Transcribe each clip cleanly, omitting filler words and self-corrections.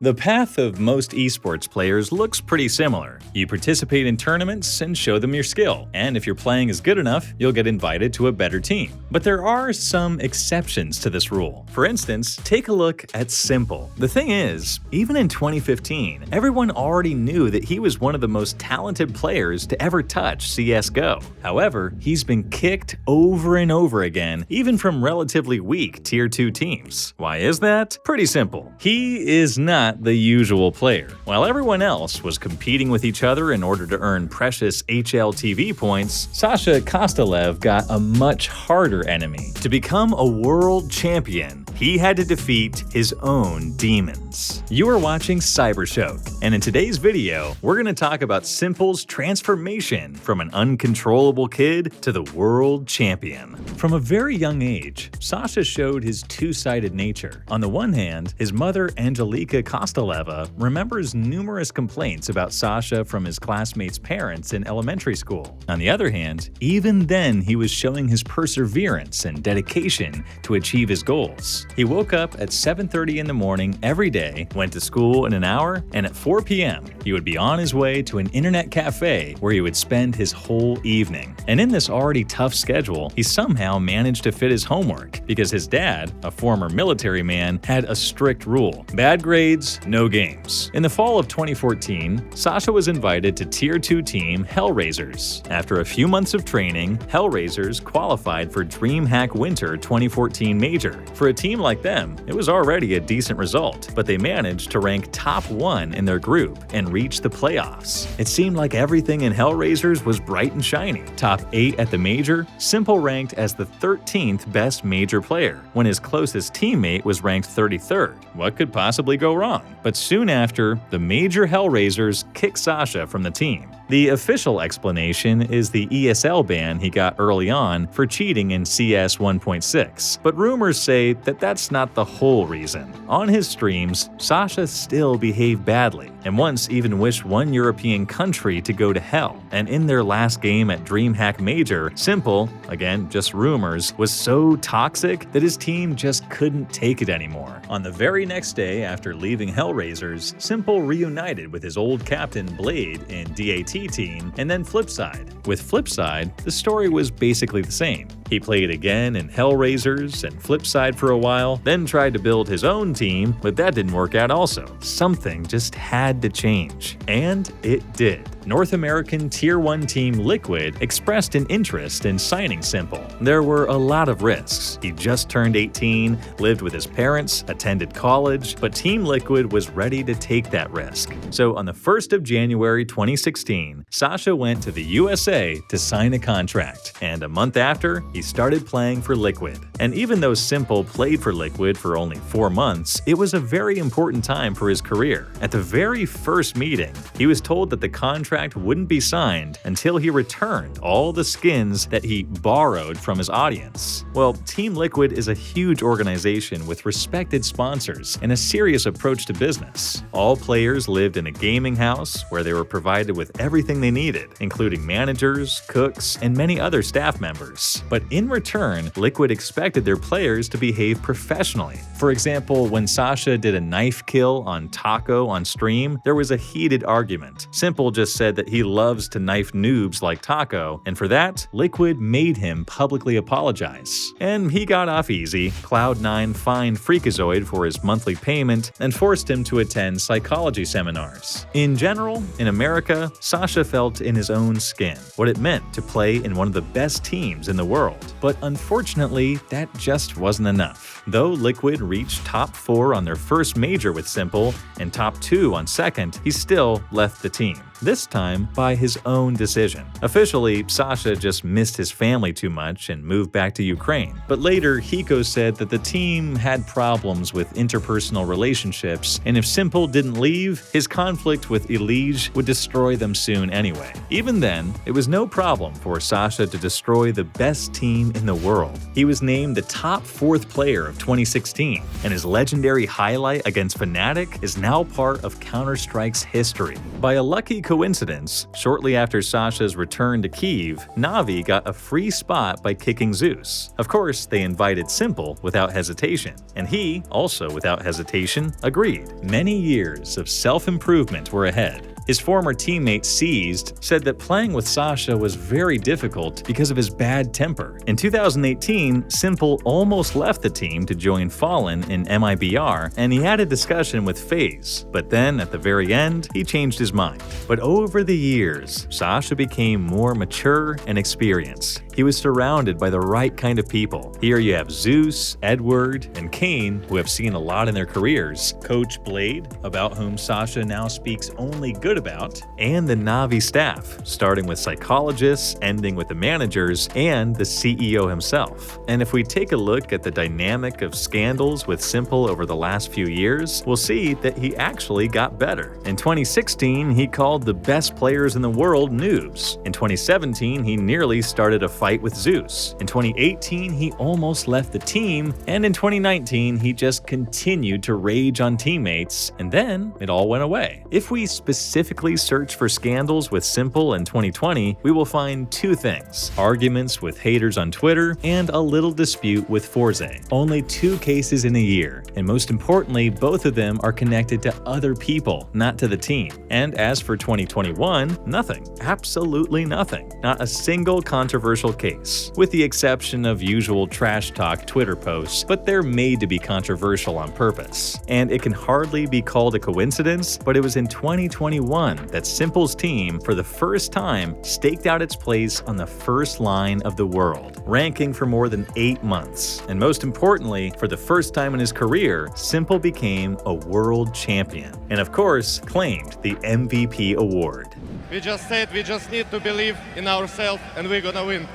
The path of most esports players looks pretty similar. You participate in tournaments and show them your skill, and if your playing is good enough, you'll get invited to a better team. But there are some exceptions to this rule. For instance, take a look at s1mple. The thing is, even in 2015, everyone already knew that he was one of the most talented players to ever touch CSGO. However, he's been kicked over and over again, even from relatively weak Tier 2 teams. Why is that? Pretty simple. He is not the usual player. While everyone else was competing with each other in order to earn precious HLTV points, Sasha Kostyliev got a much harder enemy. To become a world champion, he had to defeat his own demons. You are watching CYBERSHOKE, and in today's video, we're going to talk about s1mple's transformation from an uncontrollable kid to the world champion. From a very young age, Sasha showed his two-sided nature. On the one hand, his mother, Angelika Kostyleva, remembers numerous complaints about Sasha from his classmates' parents in elementary school. On the other hand, even then he was showing his perseverance and dedication to achieve his goals. He woke up at 7:30 in the morning every day, went to school in an hour, and at 4 p.m. he would be on his way to an internet cafe where he would spend his whole evening. And in this already tough schedule, he somehow managed to fit his homework because his dad, a former military man, had a strict rule: bad grades, no games. In the fall of 2014, Sasha was invited to Tier 2 team Hellraisers. After a few months of training, Hellraisers qualified for DreamHack Winter 2014 Major. For a team like them, it was already a decent result, but they managed to rank top 1 in their group and reach the playoffs. It seemed like everything in Hellraisers was bright and shiny. Top 8 at the Major, s1mple ranked as the 13th best Major player, when his closest teammate was ranked 33rd. What could possibly go wrong? But soon after, the Major Hellraisers kicked Sasha from the team. The official explanation is the ESL ban he got early on for cheating in CS 1.6, but rumors say that that's not the whole reason. On his streams, Sasha still behaved badly, and once even wished one European country to go to hell. And in their last game at DreamHack Major, s1mple, again just rumors, was so toxic that his team just couldn't take it anymore. On the very next day after leaving Hellraisers, s1mple reunited with his old captain Blade in DAT team, and then Flipside. With Flipside, the story was basically the same. He played again in Hellraisers and Flipside for a while, then tried to build his own team, but that didn't work out also. Something just had to change. And it did. North American Tier 1 team Liquid expressed an interest in signing s1mple. There were a lot of risks. He just turned 18, lived with his parents, attended college, but Team Liquid was ready to take that risk. So on the 1st of January 2016, Sasha went to the USA to sign a contract, and a month after, he started playing for Liquid. And even though s1mple played for Liquid for only 4 months, it was a very important time for his career. At the very first meeting, he was told that the contract wouldn't be signed until he returned all the skins that he borrowed from his audience. Well, Team Liquid is a huge organization with respected sponsors and a serious approach to business. All players lived in a gaming house where they were provided with everything they needed, including managers, cooks, and many other staff members. But in return, Liquid expected their players to behave professionally. For example, when Sasha did a knife kill on Taco on stream, there was a heated argument. s1mple just said that he loves to knife noobs like Taco, and for that, Liquid made him publicly apologize. And he got off easy. Cloud9 fined Freakazoid for his monthly payment and forced him to attend psychology seminars. In general, in America, Sasha felt in his own skin what it meant to play in one of the best teams in the world. But unfortunately, that just wasn't enough. Though Liquid reached top 4 on their first major with s1mple and top 2 on second, he still left the team. This time by his own decision. Officially, Sasha just missed his family too much and moved back to Ukraine. But later, Hiko said that the team had problems with interpersonal relationships, and if s1mple didn't leave, his conflict with Elige would destroy them soon anyway. Even then, it was no problem for Sasha to destroy the best team in the world. He was named the top 4th player of of 2016, and his legendary highlight against Fnatic is now part of Counter-Strike's history. By a lucky coincidence, shortly after Sasha's return to Kyiv, NAVI got a free spot by kicking Zeus. Of course, they invited s1mple without hesitation, and he, also without hesitation, agreed. Many years of self-improvement were ahead. His former teammate Seized said that playing with Sasha was very difficult because of his bad temper. In 2018, s1mple almost left the team to join Fallen in MIBR, and he had a discussion with FaZe, but then at the very end, he changed his mind. But over the years, Sasha became more mature and experienced. He was surrounded by the right kind of people. Here you have Zeus, Edward, and Kane, who have seen a lot in their careers, Coach Blade, about whom Sasha now speaks only good about, and the NAVI staff, starting with psychologists, ending with the managers, and the CEO himself. And if we take a look at the dynamic of scandals with s1mple over the last few years, we'll see that he actually got better. In 2016, he called the best players in the world noobs. In 2017, he nearly started a fight with Zeus. In 2018, he almost left the team, and in 2019, he just continued to rage on teammates, and then it all went away. If we specifically search for scandals with s1mple in 2020, we will find two things: arguments with haters on Twitter and a little dispute with Forze. Only 2 cases in a year, and most importantly, both of them are connected to other people, not to the team. And as for 2021, nothing. Absolutely nothing. Not a single controversial case, with the exception of usual trash talk Twitter posts, but they're made to be controversial on purpose. And it can hardly be called a coincidence, but it was in 2021 that s1mple's team, for the first time, staked out its place on the first line of the world, ranking for more than 8 months. And most importantly, for the first time in his career, s1mple became a world champion, and of course, claimed the MVP award. We just said we just need to believe in ourselves and we're gonna win.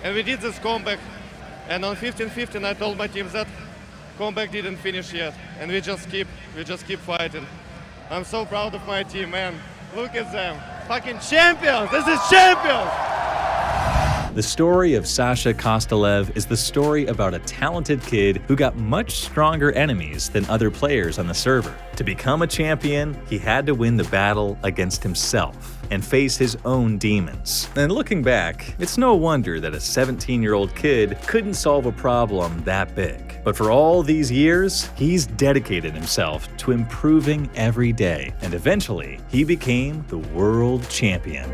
And we did this comeback, and on 15-15 I told my team that comeback didn't finish yet, and we just keep fighting. I'm so proud of my team, man. Look at them. Fucking champions! This is champions! The story of Sasha Kostyliev is the story about a talented kid who got much stronger enemies than other players on the server. To become a champion, he had to win the battle against himself and face his own demons. And looking back, it's no wonder that a 17-year-old kid couldn't solve a problem that big. But for all these years, he's dedicated himself to improving every day, and eventually, he became the world champion.